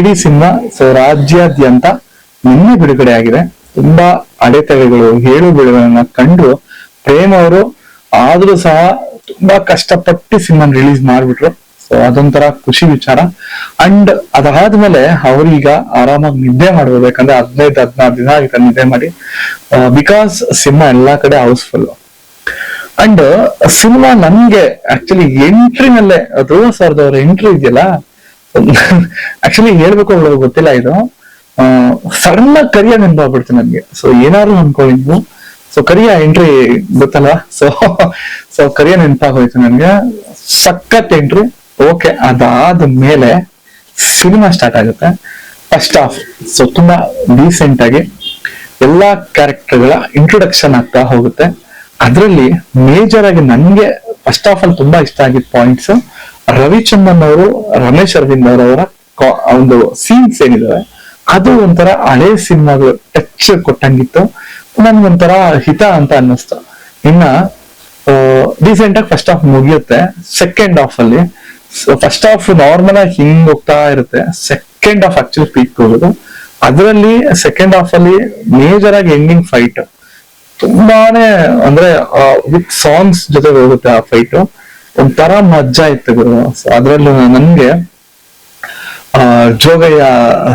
D cinema so ರಾಜ್ಯಾದ್ಯಂತ ನಿನ್ನೆ ಬಿಡುಗಡೆ ಆಗಿದೆ. ತುಂಬಾ ಅಡೆತಡೆಗಳು, ಏಳು ಬೀಳುಗಳನ್ನ ಕಂಡು ಪ್ರೇಮ್ ಅವರು ಆದ್ರೂ ಸಹ ತುಂಬಾ ಕಷ್ಟಪಟ್ಟು ಸಿನಿಮಾ ರಿಲೀಸ್ ಮಾಡ್ಬಿಟ್ರು. ಸೊ ಅದೊಂಥರ ಖುಷಿ ವಿಚಾರ. ಅಂಡ್ ಅದಾದ್ಮೇಲೆ ಅವ್ರೀಗ ಆರಾಮಾಗಿ ನಿದ್ದೆ ಮಾಡ್ಬೋದು. ಯಾಕಂದ್ರೆ 15-16 ದಿನ ಆಗಿದೆ ನಿದ್ದೆ ಮಾಡಿ, ಬಿಕಾಸ್ ಸಿನಿಮಾ ಎಲ್ಲಾ ಕಡೆ ಹೌಸ್ಫುಲ್. ಅಂಡ್ ಸಿನಿಮಾ ನನ್ಗೆ ಆಕ್ಚುಲಿ ಎಂಟ್ರಿನಲ್ಲೇ ಧ್ರುವ ಸರ್ದ್ ಅವ್ರ ಎಂಟ್ರಿ ಇದೆಯಲ್ಲ, ಆಕ್ಚುಲಿ ಹೇಳ್ಬೇಕು ಅವ್ರಿಗೆ ಗೊತ್ತಿಲ್ಲ, ಇದು ಸಡನ್ ಆಗಿ ಕರಿಯ ನೆನಪಾಗ್ಬಿಡ್ತು ನನ್ಗೆ. ಸೊ ಏನಾದ್ರು ಅನ್ಕೊಂಡಿದ್ವು, ಸೊ ಕರಿಯ ಎಂಟ್ರಿ ಗೊತ್ತಲ್ಲ, ಸೊ ಕರಿಯ ನೆನಪಾಗೋಯ್ತು ನನ್ಗೆ. ಸಖತ್ ಎಂಟ್ರಿ. ಓಕೆ, ಅದಾದ ಮೇಲೆ ಸಿನಿಮಾ ಸ್ಟಾರ್ಟ್ ಆಗುತ್ತೆ. ಫಸ್ಟ್ ಹಾಫ್ ಸೊ ತುಂಬಾ ಡೀಸೆಂಟ್ ಆಗಿ ಎಲ್ಲಾ ಕ್ಯಾರೆಕ್ಟರ್ಗಳ ಇಂಟ್ರೊಡಕ್ಷನ್ ಆಗ್ತಾ ಹೋಗುತ್ತೆ. ಅದರಲ್ಲಿ ಮೇಜರ್ ಆಗಿ ನನ್ಗೆ ಫಸ್ಟ್ ಹಾಫ್ ಅಲ್ಲಿ ತುಂಬಾ ಇಷ್ಟ ಆಗಿದ್ದ ಪಾಯಿಂಟ್ಸ್, ರವಿಚಂದ್ರನ್ ಅವರು, ರಮೇಶ್ ಅರವಿಂದ್ ಅವರವರ ಒಂದು ಸೀನ್ಸ್ ಏನಿದಾವೆ ಅದು ಒಂಥರ ಹಳೆ ಸಿನಿಮಾಗಳು ಟಚ್ ಕೊಟ್ಟಂಗಿತ್ತು. ನನ್ಗೊಂಥರ ಹಿತ ಅಂತ ಅನ್ನಿಸ್ತು. ಇನ್ನ ಡೀಸೆಂಟ್ ಆಗಿ ಫಸ್ಟ್ ಹಾಫ್ ಮುಗಿಯುತ್ತೆ. ಸೆಕೆಂಡ್ ಹಾಫ್ ಅಲ್ಲಿ ಫಸ್ಟ್ ಹಾಫ್ ನಾರ್ಮಲ್ ಆಗಿ ಹಿಂಗ್ ಹೋಗ್ತಾ ಇರುತ್ತೆ, ಸೆಕೆಂಡ್ ಹಾಫ್ ಆಕ್ಚುಲಿ ಪೀಕ್ ಹೋಗೋದು. ಅದರಲ್ಲಿ ಸೆಕೆಂಡ್ ಹಾಫ್ ಅಲ್ಲಿ ಮೇಜರ್ ಆಗಿ ಎಂಡಿಂಗ್ ಫೈಟ್ ತುಂಬಾನೇ ಅಂದ್ರೆ ವಿತ್ ಸಾಂಗ್ಸ್ ಜೊತೆ ಹೋಗುತ್ತೆ ಆ ಫೈಟ್. ಒಂಥರ ಮಜ್ಜಾ ಇತ್ತು ಗುರು. ಅದ್ರಲ್ಲೂ ನನ್ಗೆ Jogayya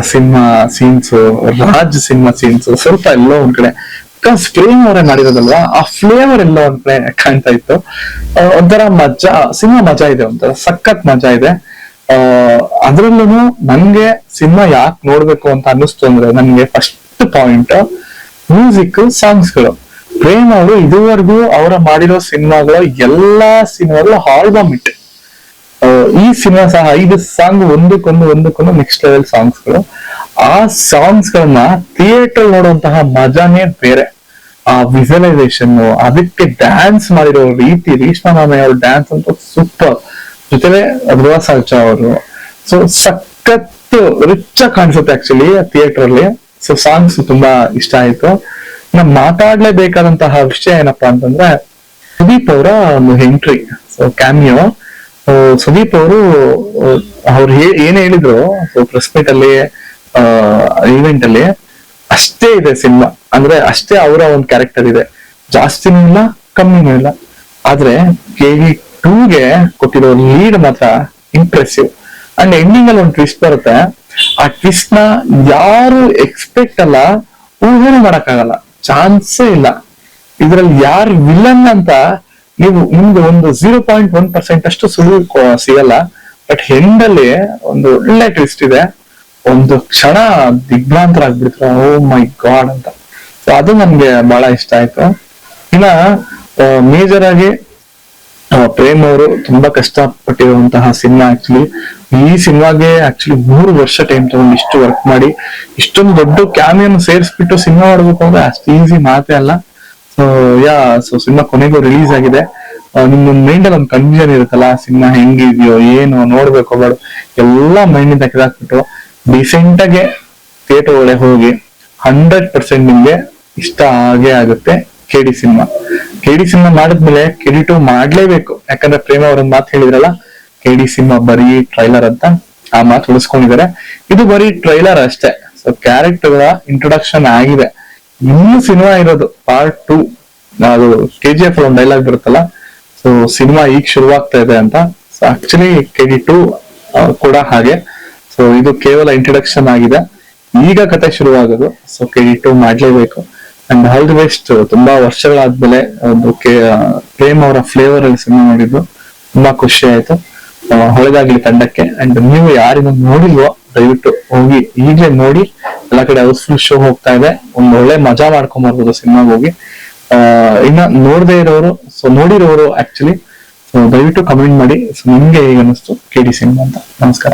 cinema scenes, Raj cinema scenes ಸ್ವಲ್ಪ ಎಲ್ಲೋ ಒಂದ್ ಕಡೆ ಪ್ರೇಮ್ ಅವರೇ ಮಾಡಿರೋದಲ್ವಾ, ಆ ಫ್ಲೇವರ್ ಎಲ್ಲ ಒಂದ್ ಕಡೆ ಕಾಣ್ತಾ ಇತ್ತು. ಒಂಥರ ಮಜಾ, ಸಿನಿಮಾ ಮಜಾ ಇದೆ, ಒಂಥರ ಸಖತ್ ಮಜಾ ಇದೆ. ಅದ್ರಲ್ಲೂ ನನ್ಗೆ ಸಿನಿಮಾ ಯಾಕೆ ನೋಡ್ಬೇಕು ಅಂತ ಅನ್ನಿಸ್ತು ಅಂದ್ರೆ, ನನ್ಗೆ ಫಸ್ಟ್ ಪಾಯಿಂಟ್ ಮ್ಯೂಸಿಕ್, ಸಾಂಗ್ಸ್ಗಳು. ಪ್ರೇಮ್ ಅವರು ಇದುವರೆಗೂ ಅವರ ಮಾಡಿರೋ ಸಿನಿಮಾಗಳ ಎಲ್ಲಾ ಸಿನಿಮಾಗಳು ಆಲ್ಬಮ್ ಇಟ್. ಈ ಸಿನಿಮಾ ಸಹ 5 ಸಾಂಗ್ ಒಂದಕ್ಕೊಂದು ನೆಕ್ಸ್ಟ್ ಲೆವೆಲ್ ಸಾಂಗ್ಸ್ಗಳು. ಆ ಸಾಂಗ್ಸ್ ಗಳನ್ನ ಥಿಯೇಟರ್ ನೋಡುವಂತಹ ಮಜಾನೇ ಬೇರೆ. ಆ ವಿಜುವಲೈಸೇಷನ್, ಅದಕ್ಕೆ ಡ್ಯಾನ್ಸ್ ಮಾಡಿರೋ ರೀತಿ, ರೇಷ್ಮಾ ಮಾಮಯ್ಯ ಅವ್ರ ಡ್ಯಾನ್ಸ್ ಅಂತ ಸೂಪರ್. ಜೊತೆಲೆ ಧ್ರುವ ಸರ್ಜಾ ಅವರು ಸೊ ಸಖತ್ ರಿಚ್ ಆಗಿ ಕಾಣಿಸುತ್ತೆ ಆಕ್ಚುಲಿ ಥಿಯೇಟರ್ ಅಲ್ಲಿ. ಸೊ ಸಾಂಗ್ಸ್ ತುಂಬಾ ಇಷ್ಟ ಆಯ್ತು. ನಾ ಮಾತಾಡ್ಲೇಬೇಕಾದಂತಹ ವಿಷಯ ಏನಪ್ಪಾ ಅಂತಂದ್ರೆ, ಸುದೀಪ್ ಅವರ ಒಂದು ಎಂಟ್ರಿ, ಸೊ ಕ್ಯಾಮಿಯೋ. ಸುದೀಪ್ ಅವರು ಏನ್ ಹೇಳಿದ್ರು ಸೊ ಪ್ರೆಸ್ ಮೀಟ್ ಅಲ್ಲಿ, ಈವೆಂಟ್ ಅಲ್ಲಿ, ಅಷ್ಟೇ ಇದೆ ಸಿನಿಮಾ. ಅಂದ್ರೆ ಅಷ್ಟೇ ಅವರ ಒಂದು ಕ್ಯಾರೆಕ್ಟರ್ ಇದೆ, ಜಾಸ್ತಿನೂ ಇಲ್ಲ ಕಮ್ಮಿನೂ ಇಲ್ಲ. ಆದ್ರೆ KD2ಗೆ ಕೊಟ್ಟಿರೋ ಲೀಡ್ ಮಾತ್ರ ಇಂಪ್ರೆಸಿವ್. ಅಂಡ್ ಎಂಡಿಂಗ್ ಅಲ್ಲಿ ಒಂದು ಟ್ವಿಸ್ಟ್ ಬರುತ್ತೆ. ಆ ಟ್ವಿಸ್ಟ್ ನ ಯಾರು ಎಕ್ಸ್ಪೆಕ್ಟ್ ಅಲ್ಲ, ಊಹೆನೂ ಮಾಡಕ್ಕಾಗಲ್ಲ, ಚಾನ್ಸೇ ಇಲ್ಲ. ಇದ್ರಲ್ಲಿ ಯಾರು ವಿಲನ್ ಅಂತ ನಿಮ್ಗೆ ಒಂದು 0.1% ಅಷ್ಟು ಸುಳ್ಳು ಸಿಗಲ್ಲ. ಬಟ್ ಹೆಂಡಲ್ಲಿ ಒಂದು ಒಳ್ಳೆ ಟ್ವಿಸ್ಟ್ ಇದೆ. ಒಂದು ಕ್ಷಣ ದಿಗ್ಭ್ರಾಂತರ ಆಗ್ಬಿಡ್ತಾರೆ, ಓ ಮೈ ಗಾಡ್ ಅಂತ. ಸೊ ಅದು ನನ್ಗೆ ಬಹಳ ಇಷ್ಟ ಆಯ್ತು. ಇನ್ನ ಮೇಜರ್ ಆಗಿ ಪ್ರೇಮ್ ಅವರು ತುಂಬಾ ಕಷ್ಟಪಟ್ಟಿರುವಂತಹ ಸಿನಿಮಾ ಆಕ್ಚುಲಿ. ಈ ಸಿನಿಮಾಗೆ ಆಕ್ಚುಲಿ 3 ವರ್ಷ ಟೈಮ್ ತಗೊಂಡು ಇಷ್ಟು ವರ್ಕ್ ಮಾಡಿ ಇಷ್ಟೊಂದು ದೊಡ್ಡ ಕ್ಯಾಮಿಯನ್ನು ಸೇರಿಸ್ಬಿಟ್ಟು ಸಿನಿಮಾ ಮಾಡ್ಬೇಕು ಅಂದ್ರೆ ಅಷ್ಟು ಈಸಿ ಮಾತೇ ಅಲ್ಲ. ಸೊ ಸಿನಿಮಾ ಕೊನೆಗೂ ರಿಲೀಸ್ ಆಗಿದೆ. ನಿಮ್ ಮೈಂಡ್ ಅಲ್ಲಿ ಒಂದು ಕನ್ಫ್ಯೂಷನ್ ಇರುತ್ತಲ್ಲ, ಸಿನಿಮಾ ಹೆಂಗಿದ್ಯೋ ಏನು ನೋಡ್ಬೇಕು ಬೇಡ ಎಲ್ಲಾ ಮೈಂಡ್ ಇಂದ ತೆಗೆದಾಕ್ಬಿಟ್ಟು ಡಿಸೆಂಟ್ ಆಗಿ ಥಿಯೇಟರ್ ಒಳಗೆ ಹೋಗಿ 100% ನಿಮ್ಗೆ ಇಷ್ಟ ಆಗೇ ಆಗುತ್ತೆ. KD ಸಿನಿಮಾ ಮಾಡಿದ್ಮೇಲೆ KD2 ಮಾಡ್ಲೇಬೇಕು. ಯಾಕಂದ್ರೆ ಪ್ರೇಮ ಅವ್ರ ಮಾತು ಹೇಳಿದ್ರಲ್ಲ, KD ಸಿನಿಮಾ ಬರೀ ಟ್ರೈಲರ್ ಅಂತ, ಆ ಮಾತು ಉಳಿಸ್ಕೊಂಡಿದ್ದಾರೆ. ಇದು ಬರೀ ಟ್ರೈಲರ್ ಅಷ್ಟೇ. ಸೊ ಕ್ಯಾರೆಕ್ಟರ್ಗಳ ಇಂಟ್ರೊಡಕ್ಷನ್ ಆಗಿದೆ, ಇನ್ನು ಸಿನಿಮಾ ಇರೋದು ಪಾರ್ಟ್ 2. ಅದು KGF ಒಂದು ಡೈಲಾಗ್ ಬರುತ್ತಲ್ಲ, ಸೊ ಸಿನಿಮಾ ಈಗ ಶುರುವಾಗ್ತಾ ಇದೆ ಅಂತ. ಸೊ ಆಕ್ಚುಲಿ KD2 ಕೂಡ ಹಾಗೆ. ಸೊ ಇದು ಕೇವಲ ಇಂಟ್ರೊಡಕ್ಷನ್ ಆಗಿದೆ, ಈಗ ಕತೆ ಶುರುವಾಗೋದು. ಸೊ KD2 ಮಾಡ್ಲೇಬೇಕು. And all the best. ತುಂಬಾ ವರ್ಷಗಳಾದ್ಮೇಲೆ ಒಂದು ಪ್ರೇಮ್ ಅವರ ಫ್ಲೇವರ್ ಅಲ್ಲಿ ಸಿನಿಮಾ ನೋಡಿದ್ದು ತುಂಬಾ ಖುಷಿ ಆಯ್ತು. ಹೊಳೆದಾಗ್ಲಿ ತಂಡಕ್ಕೆ. ಅಂಡ್ ನೀವು ಯಾರಿಗೂ ನೋಡಿಲ್ವೋ ದಯವಿಟ್ಟು ಹೋಗಿ ಈಗಲೇ ನೋಡಿ. ಎಲ್ಲಾ ಕಡೆ ಹೌಸ್ಫುಲ್ ಶೋ ಹೋಗ್ತಾ ಇದೆ, ಒಂದು ಒಳ್ಳೆ ಮಜಾ ಮಾಡ್ಕೊಂಡ್ ಬರ್ಬೋದು ಸಿನಿಮಾಗ ಹೋಗಿ. ಇನ್ನ ನೋಡದೇ ಇರೋರು, ಸೊ ನೋಡಿರೋರು ಆಕ್ಚುಲಿ, ಸೊ ದಯವಿಟ್ಟು ಕಮೆಂಟ್ ಮಾಡಿ. ಸೊ ನಿಮ್ಗೆ ಹೇಗೆ ಅನಿಸ್ತು KD ಸಿನಿಮಾ ಅಂತ. ನಮಸ್ಕಾರ.